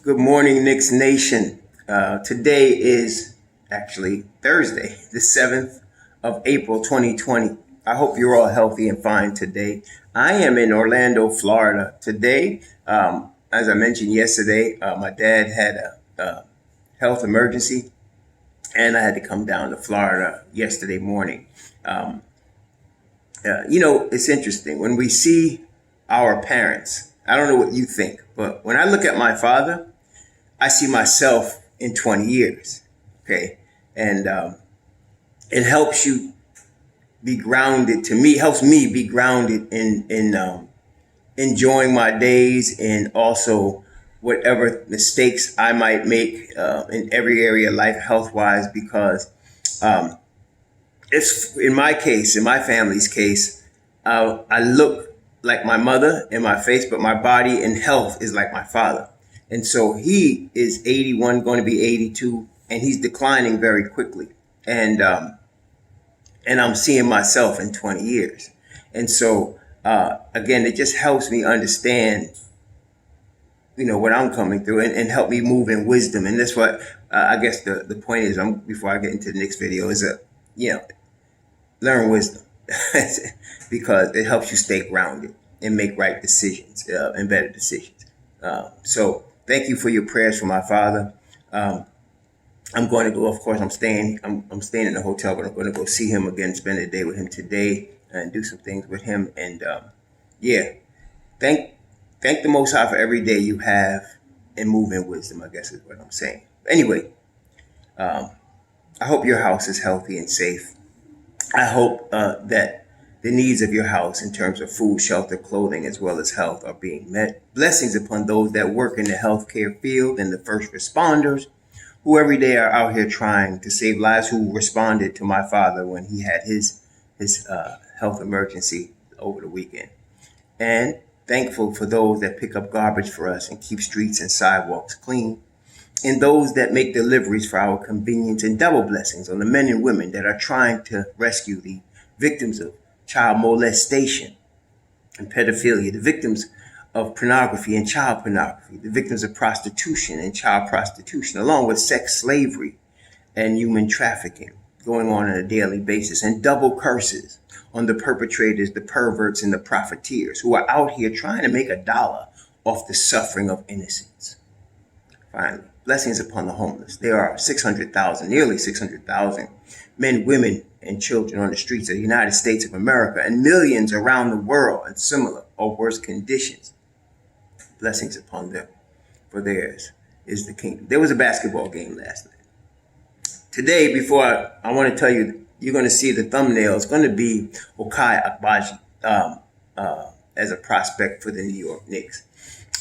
Good morning, Knicks Nation. Today is actually Thursday, the 7th of April, 2020. I hope you're all healthy and fine today. I am in Orlando, Florida today. As I mentioned yesterday, my dad had a health emergency, and I had to come down to Florida yesterday morning. Um, it's interesting when we see our parents. I don't know what you think, but when I look at my father, I see myself in 20 years. Okay. And it helps you be grounded. To me, helps me be grounded in enjoying my days, and also whatever mistakes I might make in every area of life, health wise, because um, it's in my case, in my family's case, I look like my mother in my face, but my body and health is like my father. And so he is 81, going to be 82, and he's declining very quickly. And and I'm seeing myself in 20 years. And so again, it just helps me understand, what I'm coming through, and help me move in wisdom. And that's what I guess the point is. Before I get into the next video, is you know learn wisdom because it helps you stay grounded and make right decisions and better decisions. So thank you for your prayers for my father. Um, I'm going to go. Of course, I'm staying. I'm staying in the hotel, but I'm going to go see him again, spend a day with him today, and do some things with him. And yeah, thank thank the Most High for every day you have, and move in wisdom, I guess is what I'm saying. Anyway, um, I hope your house is healthy and safe. I hope that the needs of your house in terms of food, shelter, clothing, as well as health are being met. Blessings upon those that work in the healthcare field and the first responders who every day are out here trying to save lives, who responded to my father when he had his health emergency over the weekend. And thankful for those that pick up garbage for us and keep streets and sidewalks clean, and those that make deliveries for our convenience, and double blessings on the men and women that are trying to rescue the victims of child molestation and pedophilia, the victims of pornography and child pornography, the victims of prostitution and child prostitution, along with sex slavery and human trafficking going on a daily basis, and double curses on the perpetrators, the perverts, and the profiteers who are out here trying to make a dollar off the suffering of innocents. Finally, blessings upon the homeless. There are 600,000, nearly 600,000 men, women, and children on the streets of the United States of America, and millions around the world in similar or worse conditions. Blessings upon them, for theirs is the kingdom. There was a basketball game last night. Today, before I want to tell you, you're going to see the thumbnail. It's going to be Ochai Agbaji as a prospect for the New York Knicks.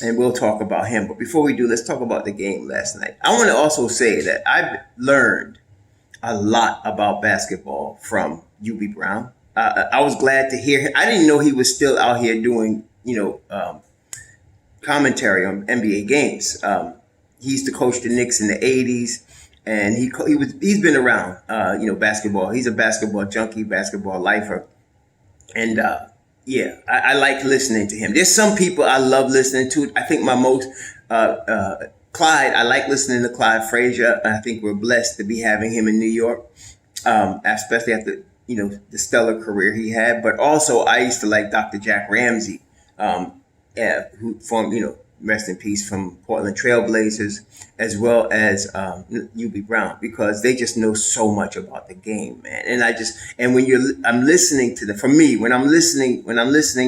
And we'll talk about him. But before we do, let's talk about the game last night. I want to also say that I've learned a lot about basketball from Obi Brown. I was glad to hear him. I didn't know he was still out here doing, commentary on NBA games. He used to coach the Knicks in the '80s, and he's been around, basketball. He's a basketball junkie, basketball lifer, and yeah, I like listening to him. There's some people I love listening to. I think my most Clyde. I like listening to Clyde Frazier. I think we're blessed to be having him in New York, especially after the stellar career he had. But also, I used to like Dr. Jack Ramsey, who formed rest in peace, from Portland Trailblazers, as well as Obi Brown, because they just know so much about the game, man. And I'm listening to them. For me, when I'm listening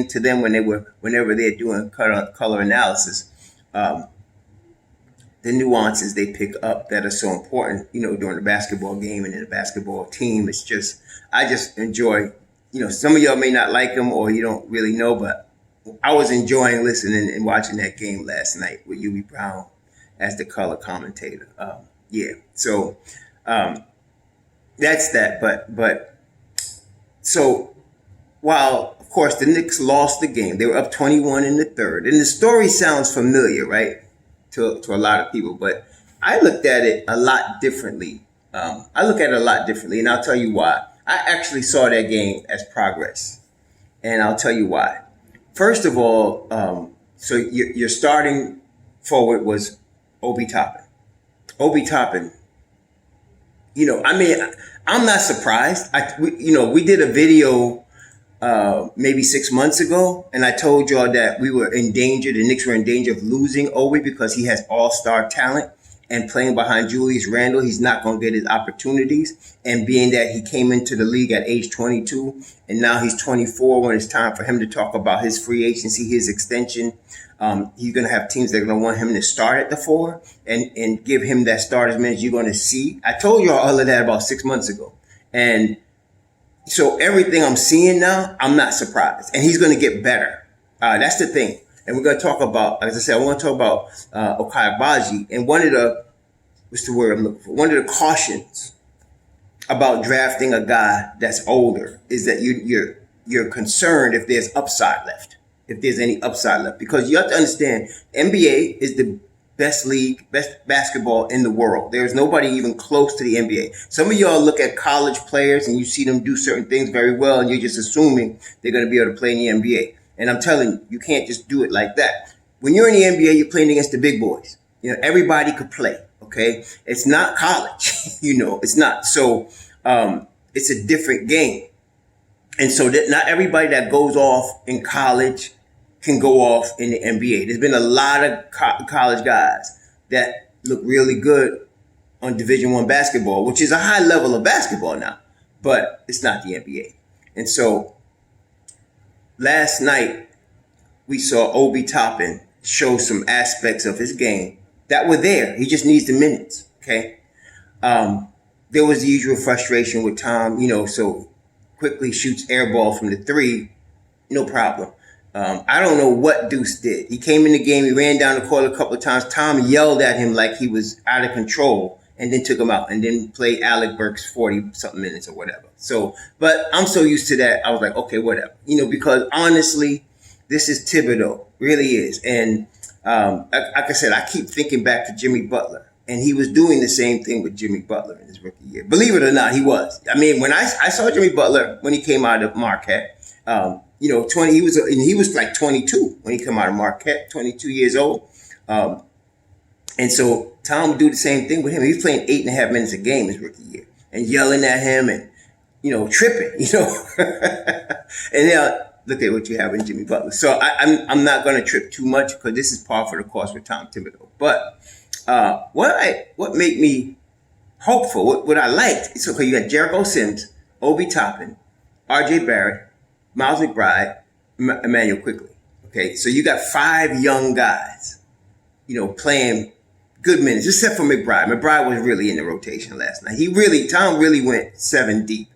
to them whenever they're doing color analysis, the nuances they pick up that are so important, during the basketball game and in the basketball team. I just enjoy. Some of y'all may not like them, or you don't really know, but I was enjoying listening and watching that game last night with Obi Brown as the color commentator. Yeah, so that's that. But so while of course the Knicks lost the game, they were up 21 in the third, and the story sounds familiar, right, to a lot of people. But I looked at it a lot differently. And I'll tell you why. I actually saw that game as progress, and I'll tell you why. First of all, so your starting forward was Obi Toppin. Obi Toppin, I'm not surprised. We did a video maybe 6 months ago, and I told y'all that we were in danger, the Knicks were in danger of losing Obi because he has all-star talent, and playing behind Julius Randle, he's not going to get his opportunities. And being that he came into the league at age 22, and now he's 24, when it's time for him to talk about his free agency, his extension, he's going to have teams that are going to want him to start at the 4 and give him that starter's minutes you're going to see. I told y'all all of that about 6 months ago. And so everything I'm seeing now, I'm not surprised. And he's going to get better. That's the thing. And we're going to talk about, as I said, I want to talk about Ochai Agbaji. And one of the cautions about drafting a guy that's older is that you're concerned if there's upside left, if there's any upside left. Because you have to understand, NBA is the best league, best basketball in the world. There's nobody even close to the NBA. Some of y'all look at college players and you see them do certain things very well, and you're just assuming they're going to be able to play in the NBA. And I'm telling you, you can't just do it like that. When you're in the NBA, you're playing against the big boys. Everybody could play, okay? It's not college, it's not. So it's a different game. And so that not everybody that goes off in college can go off in the NBA. There's been a lot of college guys that look really good on Division I basketball, which is a high level of basketball now, but it's not the NBA. And so last night, we saw Obi Toppin show some aspects of his game that were there. He just needs the minutes, okay? There was the usual frustration with Tom, so quickly shoots air ball from the 3, no problem. I don't know what Deuce did. He came in the game, he ran down the court a couple of times. Tom yelled at him like he was out of control and then took him out and then played Alec Burks 40-something minutes or whatever. So, but I'm so used to that, I was like, okay, whatever. Because honestly, this is Thibodeau, really is. And like I said, I keep thinking back to Jimmy Butler. And he was doing the same thing with Jimmy Butler in his rookie year. Believe it or not, he was. I mean, when I saw Jimmy Butler when he came out of Marquette, he was like 22 when he came out of Marquette, 22 years old. And so Tom would do the same thing with him. He was playing 8.5 minutes a game his rookie year and yelling at him and, tripping, And now look at what you have in Jimmy Butler. So I'm not going to trip too much because this is par for the course with Tom Thibodeau. But what made me hopeful, what I liked, so you got Jericho Sims, Obi Toppin, R.J. Barrett, Miles McBride, Emmanuel Quickley. Okay, so you got 5 young guys, playing good minutes, except for McBride. McBride was really in the rotation last night. Tom really went 7 deep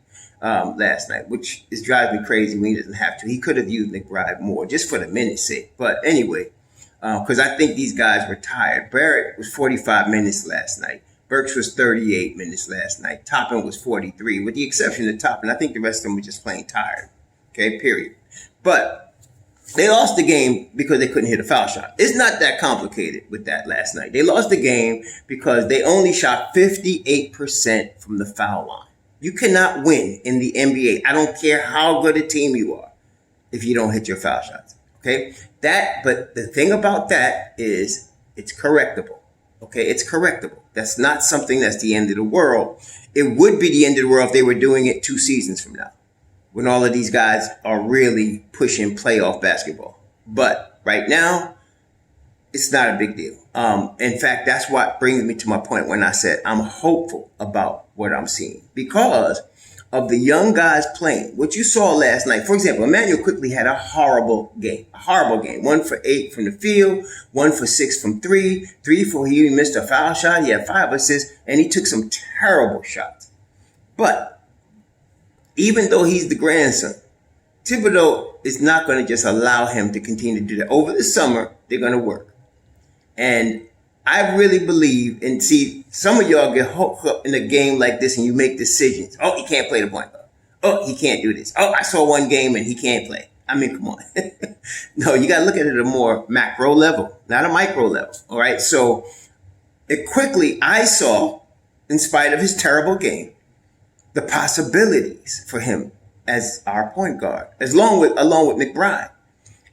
last night, which drives me crazy when he doesn't have to. He could have used McBride more just for the minute's sake. But anyway, because I think these guys were tired. Barrett was 45 minutes last night. Burks was 38 minutes last night. Toppin was 43. With the exception of Toppin, I think the rest of them were just playing tired. Okay, period. But they lost the game because they couldn't hit a foul shot. It's not that complicated with that last night. They lost the game because they only shot 58% from the foul line. You cannot win in the NBA. I don't care how good a team you are if you don't hit your foul shots. Okay? But the thing about that is it's correctable. Okay? It's correctable. That's not something that's the end of the world. It would be the end of the world if they were doing it 2 seasons from now, when all of these guys are really pushing playoff basketball. But right now, it's not a big deal. In fact, that's what brings me to my point when I said I'm hopeful about what I'm seeing because of the young guys playing. What you saw last night, for example, Emmanuel Quickley had a horrible game. 1 for 8 from the field, 1 for 6 from 3, 3 for he missed a foul shot. He had 5 assists, and he took some terrible shots. But even though he's the grandson, Thibodeau is not going to just allow him to continue to do that. Over the summer, they're going to work. And I really believe, and see, some of y'all get hooked up in a game like this and you make decisions. Oh, he can't play the point guard. Oh, he can't do this. Oh, I saw one game and he can't play. I mean, come on. No, you got to look at it at a more macro level, not a micro level. All right. So quickly, I saw, in spite of his terrible game, the possibilities for him as our point guard, along with McBride.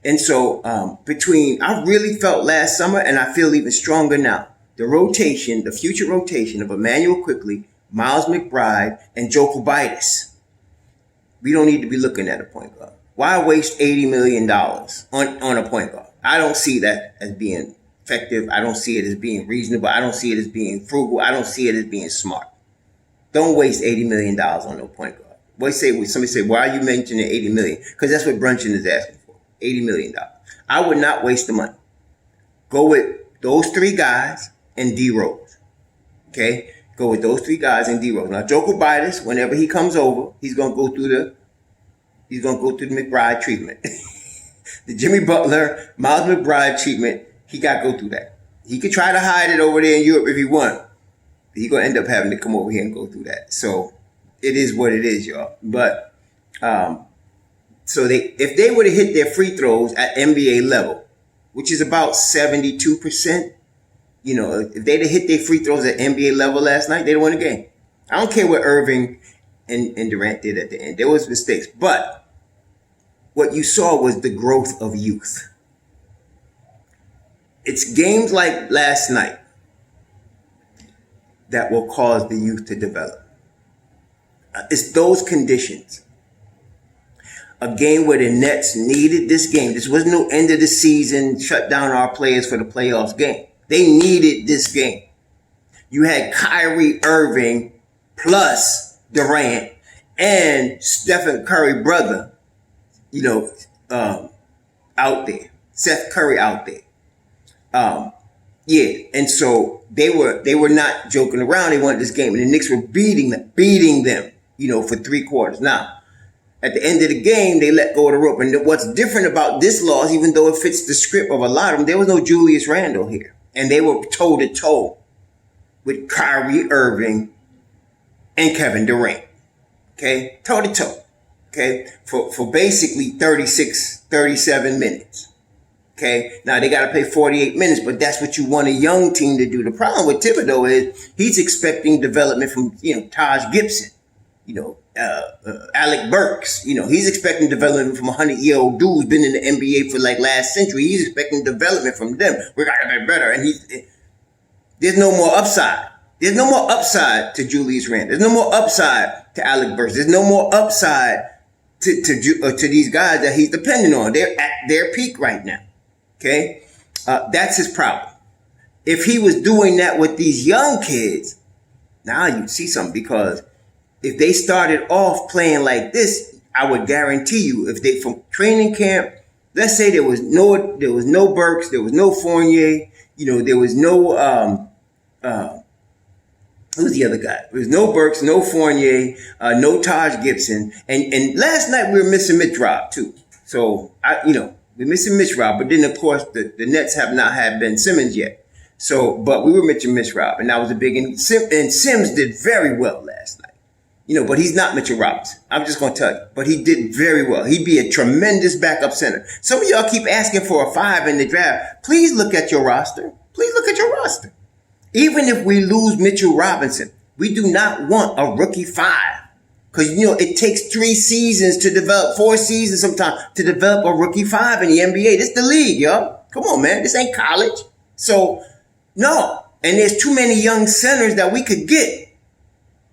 And so I really felt last summer, and I feel even stronger now, the future rotation of Emmanuel Quickly, Miles McBride, and Joe Kubitis. We don't need to be looking at a point guard. Why waste $80 million on a point guard? I don't see that as being effective. I don't see it as being reasonable. I don't see it as being frugal. I don't see it as being smart. Don't waste $80 million on no point guard. Somebody say, why are you mentioning $80 million? Because that's what Brunson is asking for, $80 million. I would not waste the money. Go with those three guys and D Rose. Okay? Go with those three guys and D Rose. Now, Joe Kubitis, whenever he comes over, he's gonna go through the McBride treatment. The Jimmy Butler, Miles McBride treatment, he got to go through that. He could try to hide it over there in Europe if he want. He's going to end up having to come over here and go through that. So it is what it is, y'all. But if they would have hit their free throws at NBA level, which is about 72%, if they'd have hit their free throws at NBA level last night, they'd have won the game. I don't care what Irving and Durant did at the end. There was mistakes. But what you saw was the growth of youth. It's games like last night that will cause the youth to develop. It's those conditions. A game where the Nets needed this game. This was no end of the season, shut down our players for the playoffs game. They needed this game. You had Kyrie Irving plus Durant and Stephen Curry brother, out there. Seth Curry out there. And so they were not joking around. They wanted this game, and the Knicks were beating them, for 3 quarters. Now, at the end of the game, they let go of the rope. And what's different about this loss, even though it fits the script of a lot of them, there was no Julius Randle here, and they were toe to toe with Kyrie Irving and Kevin Durant. Okay, toe to toe. Okay, for basically 37 minutes. Okay, now they got to play 48 minutes, but that's what you want a young team to do. The problem with Thibodeau is he's expecting development from, Taj Gibson, Alec Burks. He's expecting development from a 100-year-old dude who's been in the NBA for like last century. He's expecting development from them. We got to get better. And there's no more upside. There's no more upside to Julius Randle. There's no more upside to Alec Burks. There's no more upside to these guys that he's depending on. They're at their peak right now. Okay? That's his problem. If he was doing that with these young kids, now you'd see something, because if they started off playing like this, I would guarantee you, if they from training camp, let's say there was no Burks, there was no Fournier, there was no who's the other guy? There was no Burks, no Fournier, no Taj Gibson, and last night we were missing Mitch Rob too. So we're missing Mitch Rob, but then of course the Nets have not had Ben Simmons yet. So, but we were missing Mitch Rob, and that was a big. And Sims did very well last night. But he's not Mitchell Robinson. I'm just going to tell you. But he did very well. He'd be a tremendous backup center. Some of y'all keep asking for a 5 in the draft. Please look at your roster. Please look at your roster. Even if we lose Mitchell Robinson, we do not want a rookie 5. Because, it takes 3 seasons to develop, 4 seasons sometimes to develop a rookie 5 in the NBA. This is the league, y'all. Come on, man. This ain't college. So, no. And there's too many young centers that we could get.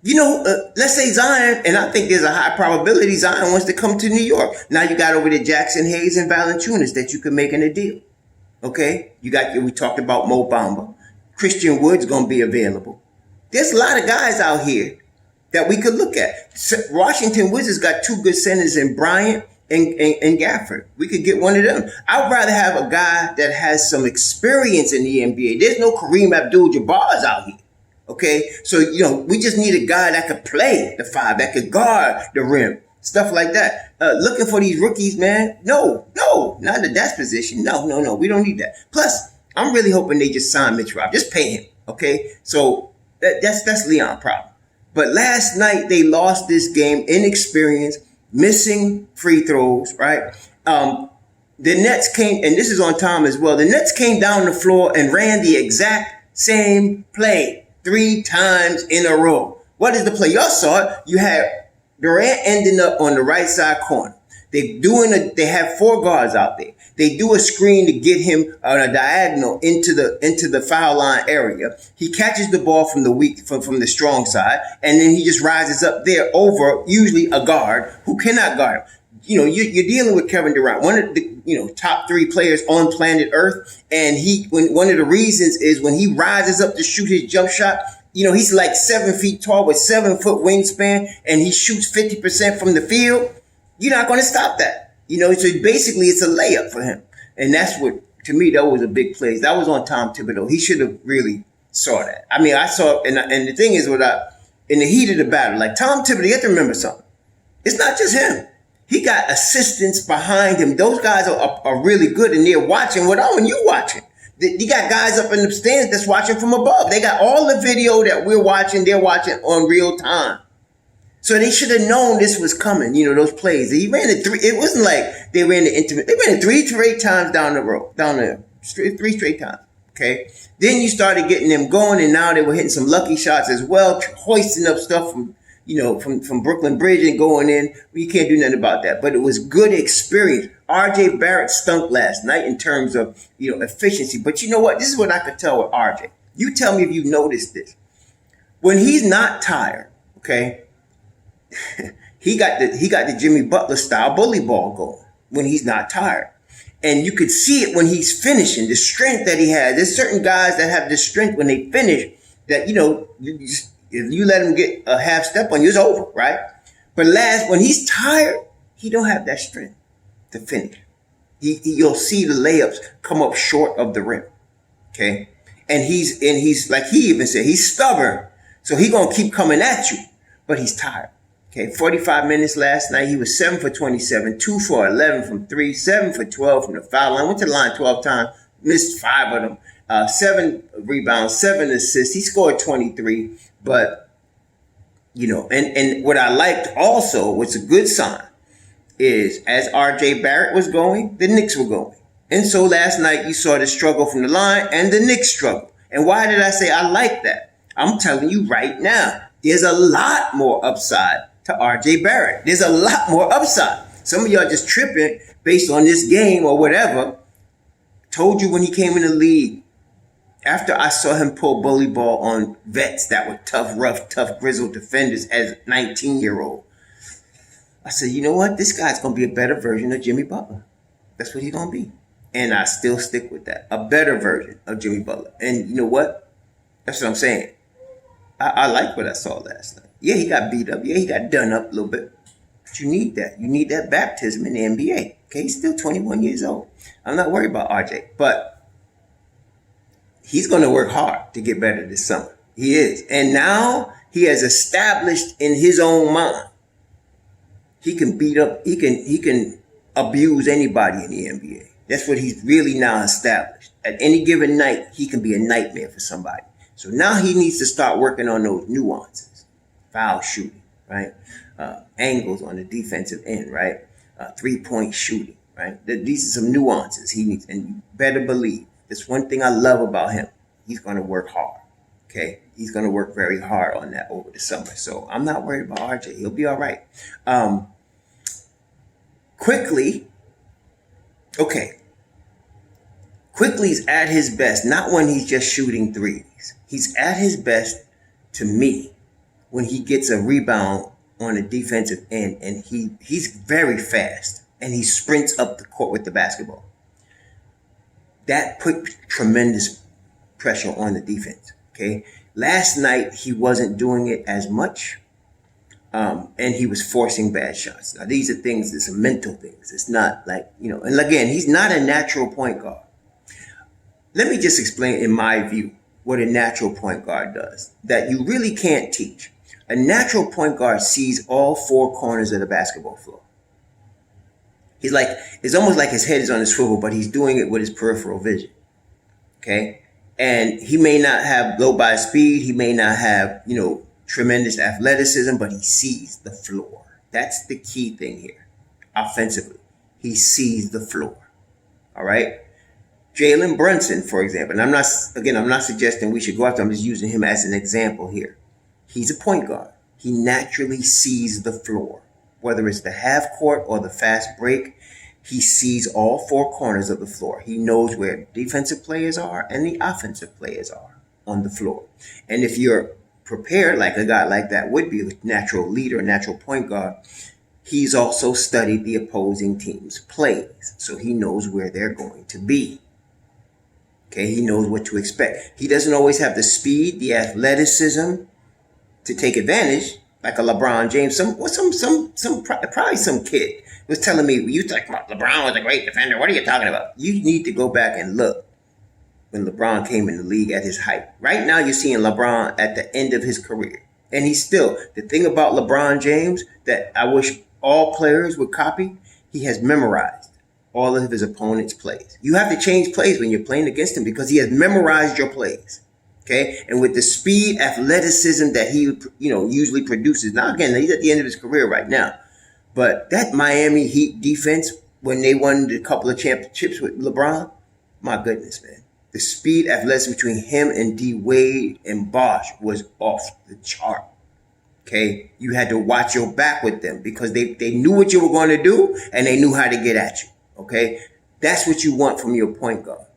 Let's say Zion, and I think there's a high probability Zion wants to come to New York. Now you got over there Jackson Hayes and Valanciunas that you could make in a deal. Okay? We talked about Mo Bamba. Christian Wood's going to be available. There's a lot of guys out here that we could look at. Washington Wizards got 2 good centers in Bryant and Gafford. We could get one of them. I'd rather have a guy that has some experience in the NBA. There's no Kareem Abdul-Jabbar's out here. Okay, so, we just need a guy that could play the 5, that could guard the rim, stuff like that. Looking for these rookies, man. No, not at that position. No, we don't need that. Plus, I'm really hoping they just sign Mitch Rob. Just pay him, okay? So that's Leon's problem. But last night, they lost this game, inexperience, missing free throws, right? The Nets came, and this is on time as well, the Nets came down the floor and ran the exact same play 3 times in a row. What is the play? Y'all saw it. You had Durant ending up on the right side corner. They have 4 guards out there. They do a screen to get him on a diagonal into the foul line area. He catches the ball from the strong side, and then he just rises up there over usually a guard who cannot guard him. You're dealing with Kevin Durant, one of the top 3 players on planet Earth, and one of the reasons is when he rises up to shoot his jump shot. He's like 7 feet tall with 7-foot wingspan, and he shoots 50% from the field. You're not going to stop that. So basically it's a layup for him. And that's what, to me, that was a big play. That was on Tom Thibodeau. He should have really saw that. I mean, I saw, and the thing is, in the heat of the battle, like Tom Thibodeau, you have to remember something. It's not just him. He got assistants behind him. Those guys are really good, and they're watching what you watching. You got guys up in the stands that's watching from above. They got all the video that we're watching, they're watching on real time. So they should have known this was coming, those plays. He ran it 3. It wasn't like they ran it they ran it 3 straight times down the road, 3 straight times. Okay. Then you started getting them going, and now they were hitting some lucky shots as well, hoisting up stuff from Brooklyn Bridge and going in. You can't do nothing about that. But it was good experience. RJ Barrett stunk last night in terms of, efficiency. But you know what? This is what I could tell with RJ. You tell me if you noticed this. When he's not tired, okay, he got the Jimmy Butler style bully ball going when he's not tired. And you could see it when he's finishing, the strength that he has. There's certain guys that have this strength when they finish that, if you let him get a half step on you, it's over, right? But when he's tired, he don't have that strength to finish. You'll see the layups come up short of the rim, okay? And he's like he even said, he's stubborn, so he's gonna keep coming at you, but he's tired. Okay, 45 minutes last night. He was 7 for 27, 2 for 11 from 3, 7 for 12 from the foul line. Went to the line 12 times, missed 5 of them. 7 rebounds, 7 assists. He scored 23. But, and what I liked also, what's a good sign, is as RJ Barrett was going, the Knicks were going. And so last night you saw the struggle from the line and the Knicks struggle. And why did I say I like that? I'm telling you right now, there's a lot more upside to RJ Barrett. There's a lot more upside. Some of y'all just tripping based on this game or whatever. Told you when he came in the league, after I saw him pull bully ball on vets that were tough, rough, tough, grizzled defenders as a 19-year-old, I said, you know what? This guy's going to be a better version of Jimmy Butler. That's what he's going to be. And I still stick with that. A better version of Jimmy Butler. And you know what? That's what I'm saying. I like what I saw last night. Yeah, he got beat up. Yeah, he got done up a little bit. But you need that. You need that baptism in the NBA. Okay, he's still 21 years old. I'm not worried about RJ. But he's going to work hard to get better this summer. He is. And now he has established in his own mind, he can beat up, he can abuse anybody in the NBA. That's what he's really now established. At any given night, he can be a nightmare for somebody. So now he needs to start working on those nuances. Foul shooting, right? Angles on the defensive end, right? 3-point shooting, right? These are some nuances he needs. And you better believe, that's one thing I love about him. He's going to work hard, okay? He's going to work very hard on that over the summer. So I'm not worried about RJ. He'll be all right. Quickly's at his best, not when he's just shooting threes. He's at his best, to me, when he gets a rebound on the defensive end and he's very fast and he sprints up the court with the basketball. That put tremendous pressure on the defense, okay? Last night, he wasn't doing it as much, and he was forcing bad shots. Now, these are things, it's mental things. It's not like, and again, he's not a natural point guard. Let me just explain, in my view, what a natural point guard does that you really can't teach. A natural point guard sees all 4 corners of the basketball floor. It's almost like his head is on a swivel, but he's doing it with his peripheral vision. Okay? And he may not have low by speed. He may not have, tremendous athleticism, but he sees the floor. That's the key thing here. Offensively, he sees the floor. All right? Jalen Brunson, for example, and I'm not suggesting we should go after him. I'm just using him as an example here. He's a point guard. He naturally sees the floor, whether it's the half court or the fast break. He sees all four corners of the floor. He knows where defensive players are and the offensive players are on the floor. And if you're prepared, like a guy like that would be, a natural leader, a natural point guard, he's also studied the opposing team's plays. So he knows where they're going to be. Okay, he knows what to expect. He doesn't always have the speed, the athleticism to take advantage, like a LeBron James. Probably some kid was telling me, you talking about LeBron was a great defender. What are you talking about? You need to go back and look when LeBron came in the league at his height. Right now, you're seeing LeBron at the end of his career. And he's still, the thing about LeBron James that I wish all players would copy, he has memorized all of his opponent's plays. You have to change plays when you're playing against him because he has memorized your plays. Okay, and with the speed, athleticism that he, usually produces. Now, again, he's at the end of his career right now. But that Miami Heat defense, when they won a couple of championships with LeBron, my goodness, man. The speed, athleticism between him and D Wade and Bosh was off the chart. Okay, you had to watch your back with them because they knew what you were going to do and they knew how to get at you. Okay, that's what you want from your point guard.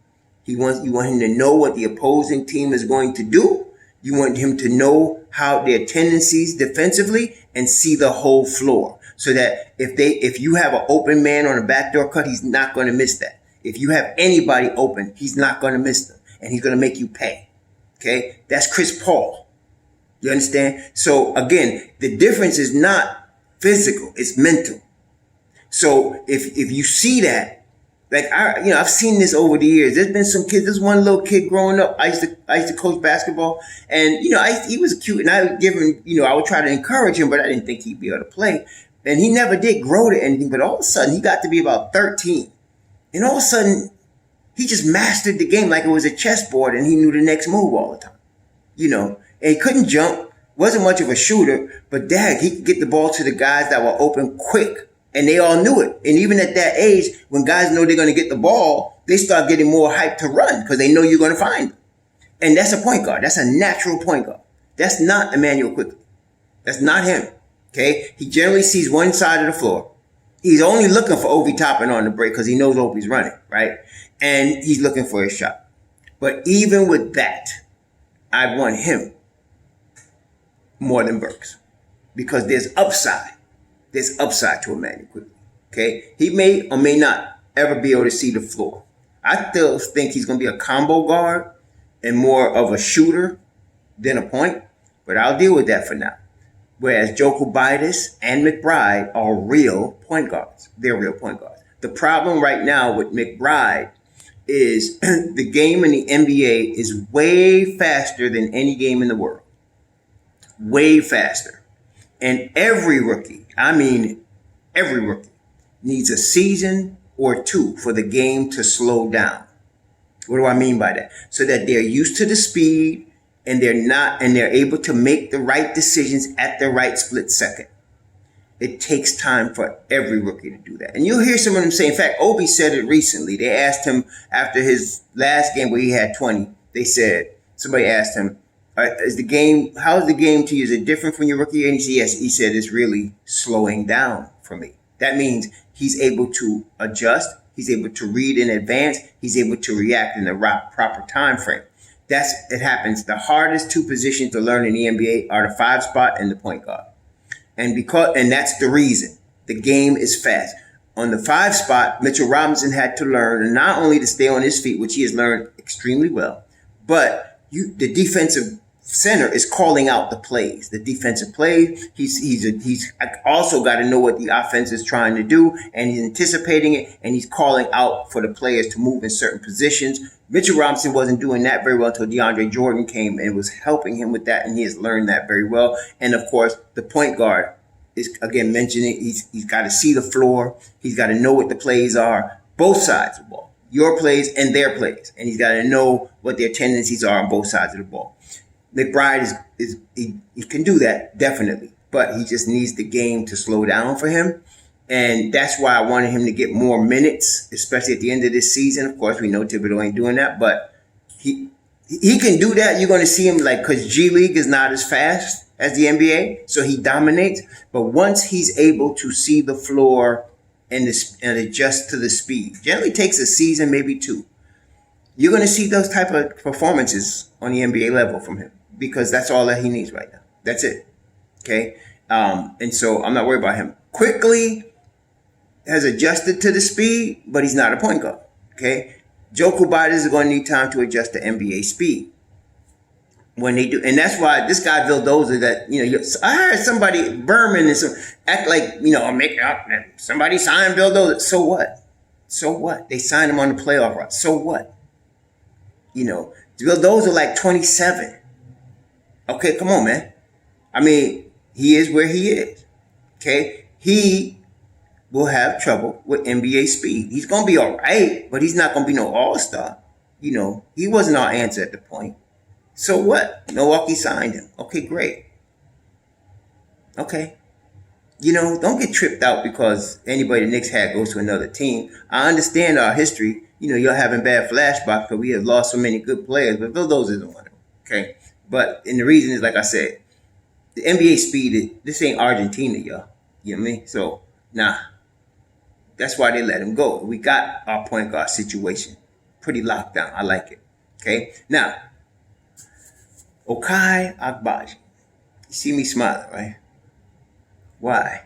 You want him to know what the opposing team is going to do. You want him to know how their tendencies defensively and see the whole floor. So that if you have an open man on a backdoor cut, he's not going to miss that. If you have anybody open, he's not going to miss them. And he's going to make you pay. Okay? That's Chris Paul. You understand? So again, the difference is not physical, it's mental. So if you see that, like I've seen this over the years. There's been some kids. There's one little kid growing up. I used to coach basketball, and he was cute, and I would give him, I would try to encourage him, but I didn't think he'd be able to play. And he never did grow to anything. But all of a sudden, he got to be about 13, and all of a sudden, he just mastered the game like it was a chessboard, and he knew the next move all the time. And he couldn't jump. Wasn't much of a shooter, but he could get the ball to the guys that were open quick. And they all knew it. And even at that age, when guys know they're going to get the ball, they start getting more hyped to run because they know you're going to find them. And that's a point guard. That's a natural point guard. That's not Emmanuel Quickly. That's not him. Okay? He generally sees one side of the floor. He's only looking for Obi Toppin on the break because he knows Obi's running, right? And he's looking for a shot. But even with that, I want him more than Burks because there's upside. There's upside to Emmanuel Quickly. Okay? He may or may not ever be able to see the floor. I still think he's going to be a combo guard and more of a shooter than a point, but I'll deal with that for now. Whereas Jokic and McBride are real point guards. They're real point guards. The problem right now with McBride is the game in the NBA is way faster than any game in the world. Way faster. And every rookie, needs a season or two for the game to slow down. What do I mean by that? So that they're used to the speed and they're able to make the right decisions at the right split second. It takes time for every rookie to do that. And you'll hear some of them say, in fact, Obi said it recently. They asked him after his last game where he had 20, somebody asked him, how's the game to you? Is it different from your rookie year? And he said, yes. He said, it's really slowing down for me. That means he's able to adjust. He's able to read in advance. He's able to react in the proper time frame. It happens. The hardest two positions to learn in the NBA are the 5 spot and the point guard. And that's the reason. The game is fast. On the 5 spot, Mitchell Robinson had to learn not only to stay on his feet, which he has learned extremely well, but the defensive center is calling out the plays, the defensive plays. He's also got to know what the offense is trying to do, and he's anticipating it, and he's calling out for the players to move in certain positions. Mitchell Robinson wasn't doing that very well until DeAndre Jordan came and was helping him with that, and he has learned that very well. And of course, the point guard is, again, mentioning he's got to see the floor. He's got to know what the plays are, both sides of the ball, your plays and their plays. And he's got to know what their tendencies are on both sides of the ball. McBride he can do that, definitely. But he just needs the game to slow down for him. And that's why I wanted him to get more minutes, especially at the end of this season. Of course, we know Thibodeau ain't doing that, but he can do that. You're going to see him because G League is not as fast as the NBA, so he dominates. But once he's able to see the floor and adjust to the speed. Generally takes a season, maybe two. You're going to see those type of performances on the NBA level from him because that's all that he needs right now. That's it. Okay. And so I'm not worried about him. Quickly has adjusted to the speed, but he's not a point guard. Okay. Joe Kubatis is going to need time to adjust to NBA speed. When they do, and that's why this guy Vildoza, that I heard somebody Berman and some act like make up somebody signed Vildoza. So what? So what? They signed him on the playoff run. So what? Vildoza are like 27. Okay, come on, man. I mean, he is where he is. Okay, he will have trouble with NBA speed. He's gonna be all right, but he's not gonna be no all-star. He wasn't our answer at the point. So what? Milwaukee signed him. Okay, great. Okay. Don't get tripped out because anybody the Knicks had goes to another team. I understand our history. You're having bad flashbacks because we have lost so many good players, but those isn't one of them. Okay. And the reason is, like I said, the NBA speed, this ain't Argentina, y'all. You know what I mean? So, nah. That's why they let him go. We got our point guard situation pretty locked down. I like it. Okay. Now, Ochai Agbaji. You see me smiling, right? Why?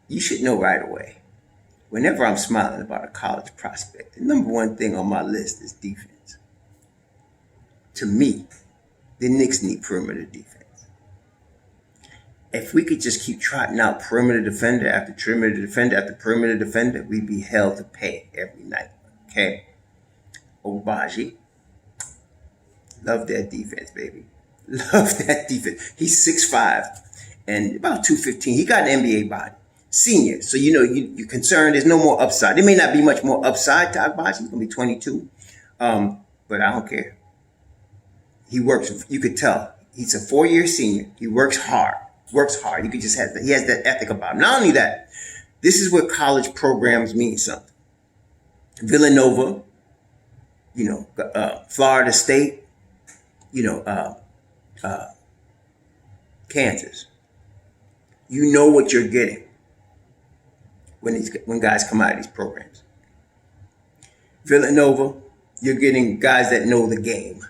You should know right away. Whenever I'm smiling about a college prospect, the number one thing on my list is defense. To me, the Knicks need perimeter defense. If we could just keep trotting out perimeter defender after perimeter defender after perimeter defender, we'd be hell to pay every night. Okay? Agbaji. Love that defense, baby. Love that defense. He's 6'5" and about 215. He got an NBA body. Senior. So, you're concerned there's no more upside. There may not be much more upside to Agbaji. He's going to be 22. But I don't care. He works. You could tell. He's a 4-year senior. He works hard. You could just he has that ethic about him. Not only that, this is where college programs mean something. Villanova, Florida State, Kansas. You know what you're getting when guys come out of these programs. Villanova, you're getting guys that know the game.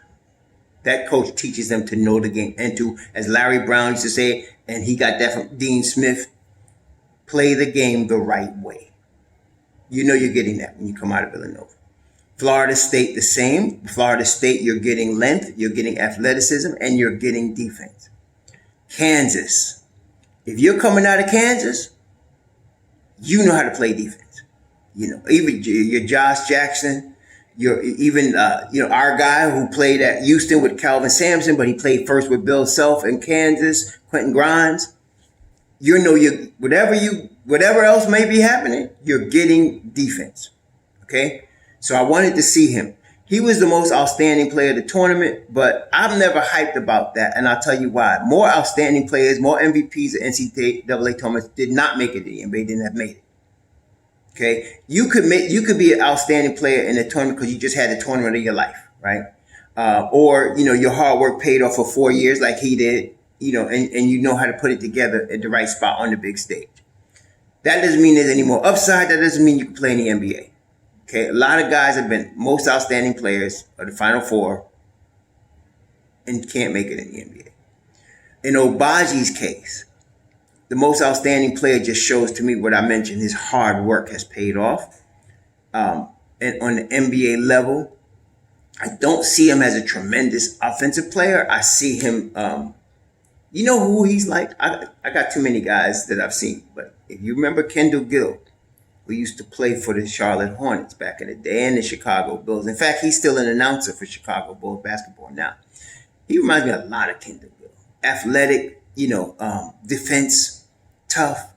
That coach teaches them to know the game and to, as Larry Brown used to say, and he got that from Dean Smith, play the game the right way. You're getting that when you come out of Villanova. Florida State, the same. Florida State, you're getting length, you're getting athleticism, and you're getting defense. Kansas. If you're coming out of Kansas, you know how to play defense. Even your Josh Jackson, our guy who played at Houston with Calvin Sampson, but he played first with Bill Self in Kansas, Quentin Grimes. Whatever else may be happening, you're getting defense. Okay? So I wanted to see him. He was the most outstanding player of the tournament, but I'm never hyped about that, and I'll tell you why. More outstanding players, more MVPs at NCAA tournaments did not make it to the NBA, didn't have made it. Okay, you could be an outstanding player in a tournament because you just had the tournament of your life, right? Or your hard work paid off for 4 years like he did, and you know how to put it together at the right spot on the big stage. That doesn't mean there's any more upside. That doesn't mean you can play in the NBA. Okay, a lot of guys have been most outstanding players of the Final Four and can't make it in the NBA. In Agbaji's case, the most outstanding player just shows to me what I mentioned. His hard work has paid off. And on the NBA level, I don't see him as a tremendous offensive player. I see him, who he's like? I got too many guys that I've seen. But if you remember Kendall Gill, who used to play for the Charlotte Hornets back in the day and the Chicago Bulls. In fact, he's still an announcer for Chicago Bulls basketball now. He reminds me a lot of Kendall Gill. Athletic, defense, tough,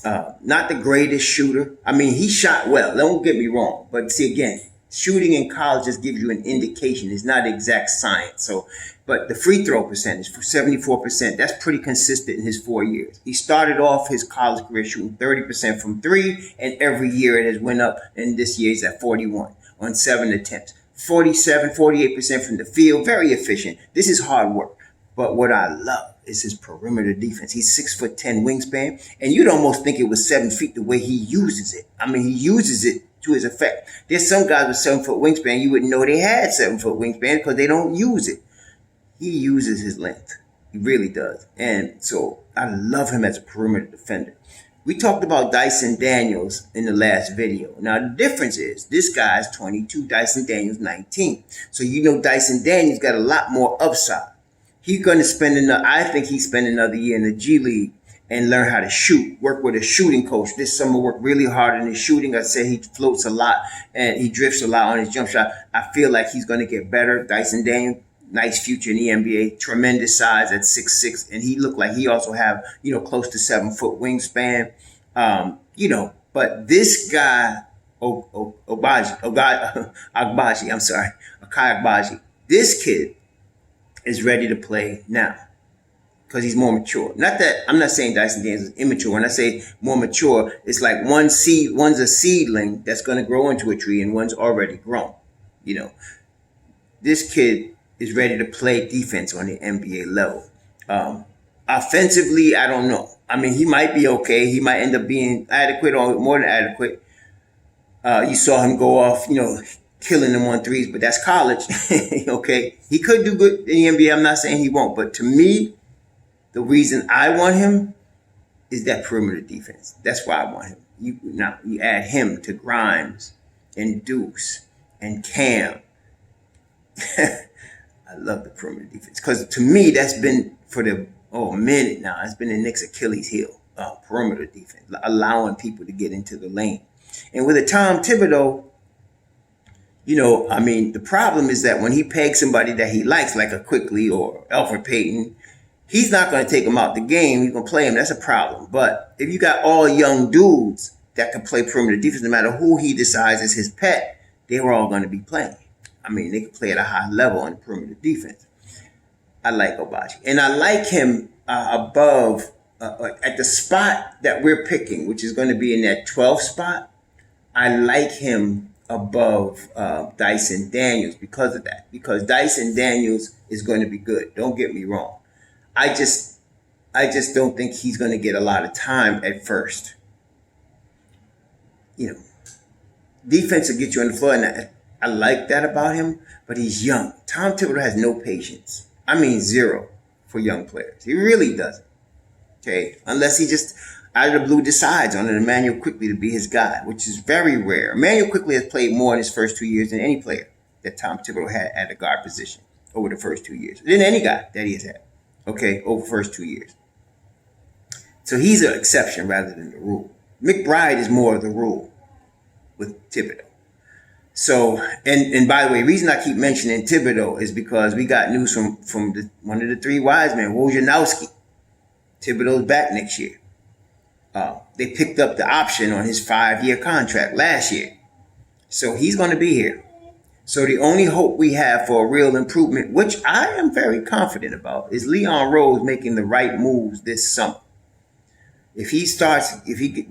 not the greatest shooter. I mean, he shot well. Don't get me wrong. But see, again, shooting in college just gives you an indication. It's not exact science. But the free throw percentage, 74%, that's pretty consistent in his 4 years. He started off his college career shooting 30% from three, and every year it has went up, and this year he's at 41 on 7 attempts. 47, 48% from the field, very efficient. This is hard work. But what I love is his perimeter defense. He's 6'10" wingspan, and you'd almost think it was 7 feet the way he uses it. I mean, he uses it to his effect. There's some guys with 7-foot wingspan, you wouldn't know they had 7-foot wingspan because they don't use it. He uses his length. He really does. And so I love him as a perimeter defender. We talked about Dyson Daniels in the last video. Now, the difference is this guy's 22, Dyson Daniels 19. So you know Dyson Daniels got a lot more upside. He's going to I think he spend another year in the G League and learn how to shoot, work with a shooting coach. This summer worked really hard in his shooting. I said he floats a lot and he drifts a lot on his jump shot. I feel like he's going to get better. Dyson Daniels, nice future in the NBA, tremendous size at 6'6", and he looked like he also have, close to 7-foot wingspan. But this guy, Agbaji, I'm sorry, Ochai Agbaji, this kid is ready to play now because he's more mature. Not that I'm not saying Dyson Daniels is immature. When I say more mature, it's like one's a seedling that's going to grow into a tree and one's already grown. This kid is ready to play defense on the NBA level. Offensively, I don't know. I mean, he might be okay. He might end up being adequate or more than adequate. You saw him go off, killing them on threes, but that's college. Okay. He could do good in the NBA. I'm not saying he won't. But to me, the reason I want him is that perimeter defense. That's why I want him. You add him to Grimes and Deuce and Cam. I love the perimeter defense because to me, that's been for a minute now. It's been the Knicks' Achilles heel, perimeter defense, allowing people to get into the lane. And with a Tom Thibodeau, the problem is that when he pegs somebody that he likes, like a Quickly or Elfrid Payton, he's not going to take him out the game. He's going to play him. That's a problem. But if you got all young dudes that can play perimeter defense, no matter who he decides is his pet, they were all going to be playing. I mean, they can play at a high level on perimeter defense. I like Agbaji. And I like him above, at the spot that we're picking, which is going to be in that 12th spot. I like him above Dyson Daniels because of that. Because Dyson Daniels is going to be good. Don't get me wrong. I just don't think he's going to get a lot of time at first. Defense will get you on the floor, and I like that about him, but he's young. Tom Thibodeau has no patience. I mean, zero for young players. He really doesn't. Okay, unless he just out of the blue decides on an Emmanuel Quickly to be his guy, which is very rare. Emmanuel Quickly has played more in his first 2 years than any player that Tom Thibodeau had at a guard position over the first 2 years. Than any guy that he has had, over the first 2 years. So he's an exception rather than the rule. McBride is more of the rule with Thibodeau. So, and by the way, the reason I keep mentioning Thibodeau is because we got news from one of the three wise men, Wojnarowski. Thibodeau's back next year. They picked up the option on his 5-year contract last year. So he's going to be here. So the only hope we have for a real improvement, which I am very confident about, is Leon Rose making the right moves this summer. If he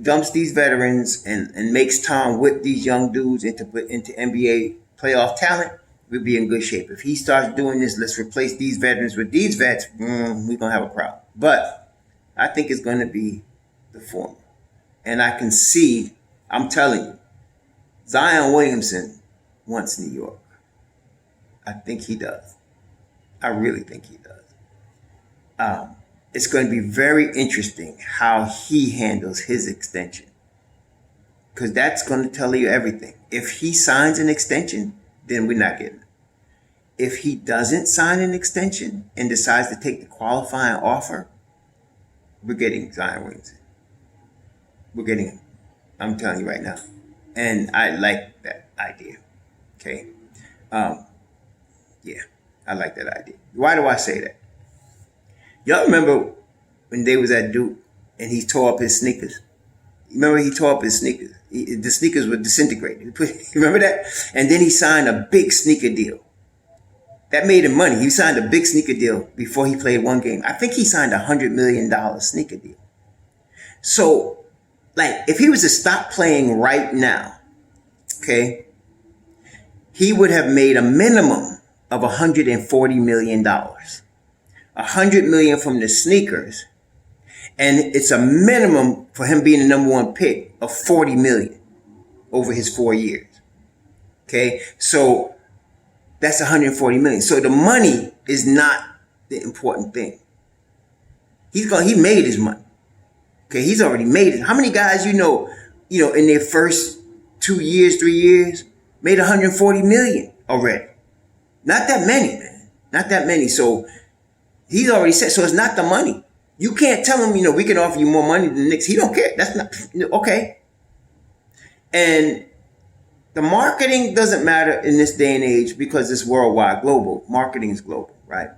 dumps these veterans and makes Tom whip these young dudes into NBA playoff talent, we'll be in good shape. If he starts doing this, let's replace these veterans with these vets, we're going to have a problem. But I think it's going to be the former. And I can see, I'm telling you, Zion Williamson wants New York. I think he does. I really think he does. It's going to be very interesting how he handles his extension. Because that's going to tell you everything. If he signs an extension, then we're not getting it. If he doesn't sign an extension and decides to take the qualifying offer, we're getting Zion Williamson. We're getting him. I'm telling you right now. And I like that idea. Okay? Yeah, I like that idea. Why do I say that? Y'all remember when they was at Duke and he tore up his sneakers? Remember he tore up his sneakers? The sneakers were disintegrated. Remember that? And then he signed a big sneaker deal. That made him money. He signed a big sneaker deal before he played one game. I think he signed a $100 million sneaker deal. So, if he was to stop playing right now, okay, he would have made a minimum of $140 million. $100 million from the sneakers, and it's a minimum for him being the number one pick of $40 million over his 4 years. Okay, so that's $140 million. So the money is not the important thing. He made his money. Okay, he's already made it. How many guys you know in their first 2 years, 3 years, made $140 million already? Not that many, man. Not that many. So he's already said. So it's not the money. You can't tell him, we can offer you more money than the Knicks. He don't care. That's not okay. And the marketing doesn't matter in this day and age because it's worldwide, global. Marketing is global, right?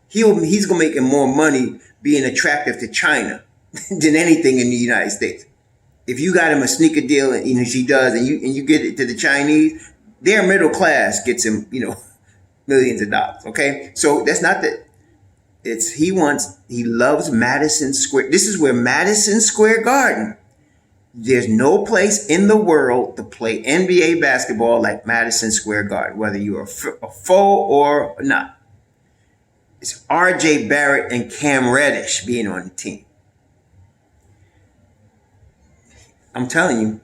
He's gonna make more money being attractive to China than anything in the United States. If you got him a sneaker deal, and she does, and you get it to the Chinese, their middle class gets him, millions of dollars. Okay, so that's not the. He loves Madison Square. This is where Madison Square Garden. There's no place in the world to play NBA basketball like Madison Square Garden, whether you're a foe or not. It's RJ Barrett and Cam Reddish being on the team. I'm telling you,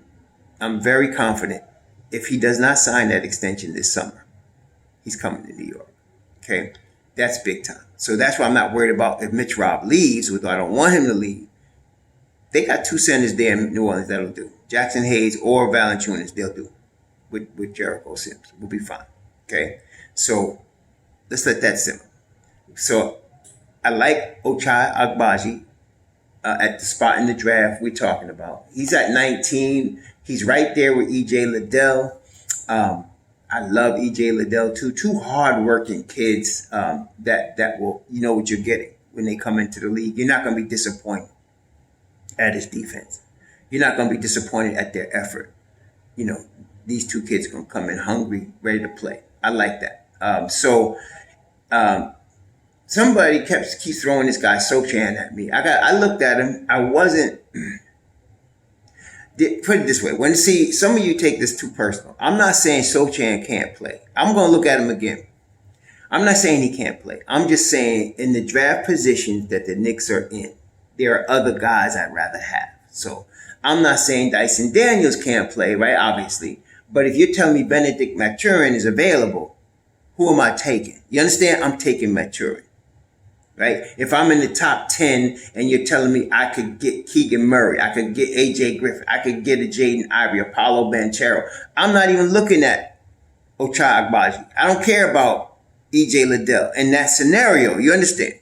I'm very confident if he does not sign that extension this summer, he's coming to New York. Okay? That's big time. So that's why I'm not worried about if Mitch Rob leaves, although I don't want him to leave. They got two centers there in New Orleans that'll do. Jackson Hayes or Valanciunas, they'll do. With Jericho Sims. We'll be fine. Okay? So let's let that simmer. So I like Ochai Agbaji at the spot in the draft we're talking about. He's at 19. He's right there with E.J. Liddell. I love E.J. Liddell too. Two hard-working kids that will, what you're getting when they come into the league. You're not going to be disappointed at his defense. You're not going to be disappointed at their effort. These two kids are going to come in hungry, ready to play. I like that. Somebody keeps throwing this guy Sochan at me. I looked at him. I wasn't. Put it this way. Some of you take this too personal. I'm not saying Sochan can't play. I'm going to look at him again. I'm not saying he can't play. I'm just saying in the draft positions that the Knicks are in, there are other guys I'd rather have. So I'm not saying Dyson Daniels can't play, right? Obviously. But if you're telling me Benedict Mathurin is available, who am I taking? You understand? I'm taking Mathurin. Right? If I'm in the top 10 and you're telling me I could get Keegan Murray, I could get AJ Griffin, I could get a Jaden Ivey, Apollo Banchero, I'm not even looking at Ochai Agbaji. I don't care about EJ Liddell in that scenario. You understand?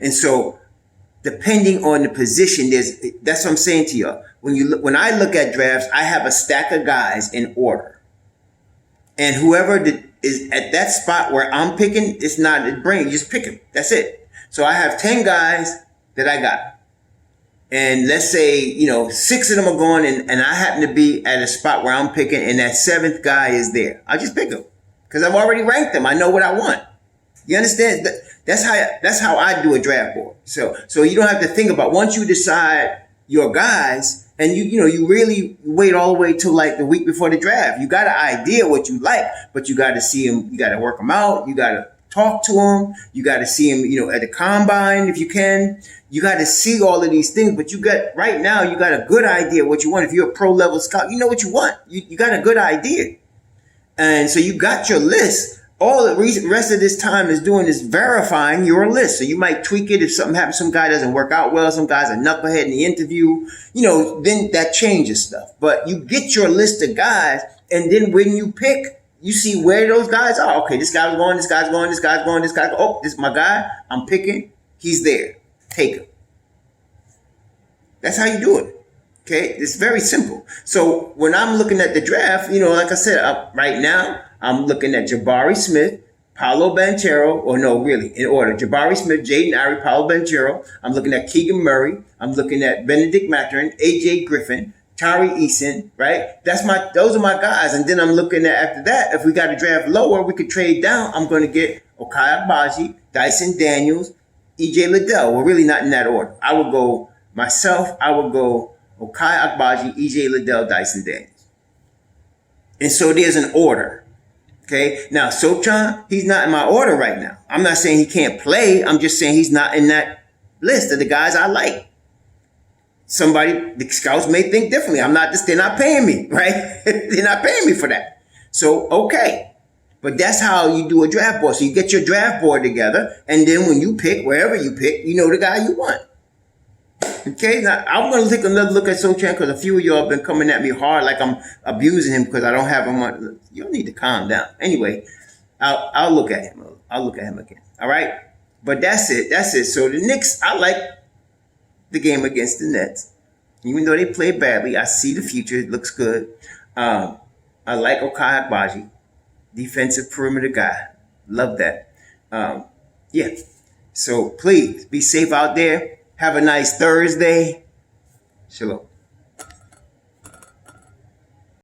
And so depending on the position, that's what I'm saying to you. When I look at drafts, I have a stack of guys in order. And whoever is at that spot where I'm picking, it's not a brain. You just pick him. That's it. So I have 10 guys that I got. And let's say, 6 of them are gone and I happen to be at a spot where I'm picking and that 7th guy is there. I'll just pick him because I've already ranked them. I know what I want. You understand? That's how I do a draft board. So you don't have to think about once you decide your guys and you really wait all the way till like the week before the draft. You got an idea what you like, but you got to see them. You got to work them out. You got to talk to him. You got to see him, at the combine if you can. You got to see all of these things. But right now, you got a good idea what you want. If you're a pro level scout, you know what you want. You got a good idea. And so you got your list. All the rest of this time is doing is verifying your list. So you might tweak it if something happens. Some guy doesn't work out well. Some guy's a knucklehead in the interview. Then that changes stuff. But you get your list of guys. And then when you pick, you see where those guys are. Okay, this guy's going, this guy's going, this guy's going, this guy's going. Oh, this is my guy. I'm picking. He's there. Take him. That's how you do it. Okay? It's very simple. So when I'm looking at the draft, like I said, right now, I'm looking at Jabari Smith, Paolo Banchero, in order. Jabari Smith, Jaden Ivey, Paolo Banchero. I'm looking at Keegan Murray. I'm looking at Benedict Mathurin, AJ Griffin, Tari Eason, right? Those are my guys. And then I'm looking at after that, if we got to draft lower, we could trade down. I'm going to get Ochai Agbaji, Dyson Daniels, EJ Liddell. Well, really not in that order. I would go Ochai Agbaji, EJ Liddell, Dyson Daniels. And so there's an order. Okay. Now, Sochan, he's not in my order right now. I'm not saying he can't play. I'm just saying he's not in that list of the guys I like. The scouts may think differently. They're not paying me, right? They're not paying me for that. So, okay. But that's how you do a draft board. So you get your draft board together, and then when you pick, wherever you pick, you know the guy you want. Okay, now I'm going to take another look at Sochan because a few of y'all have been coming at me hard like I'm abusing him because I don't have him on. You need to calm down. Anyway, I'll look at him. I'll look at him again. All right? But that's it. That's it. So the Knicks, I like the game against the Nets. Even though they played badly, I see the future. It looks good. I like Ochai Agbaji, defensive perimeter guy. Love that. Yeah. So please be safe out there. Have a nice Thursday. Shalom.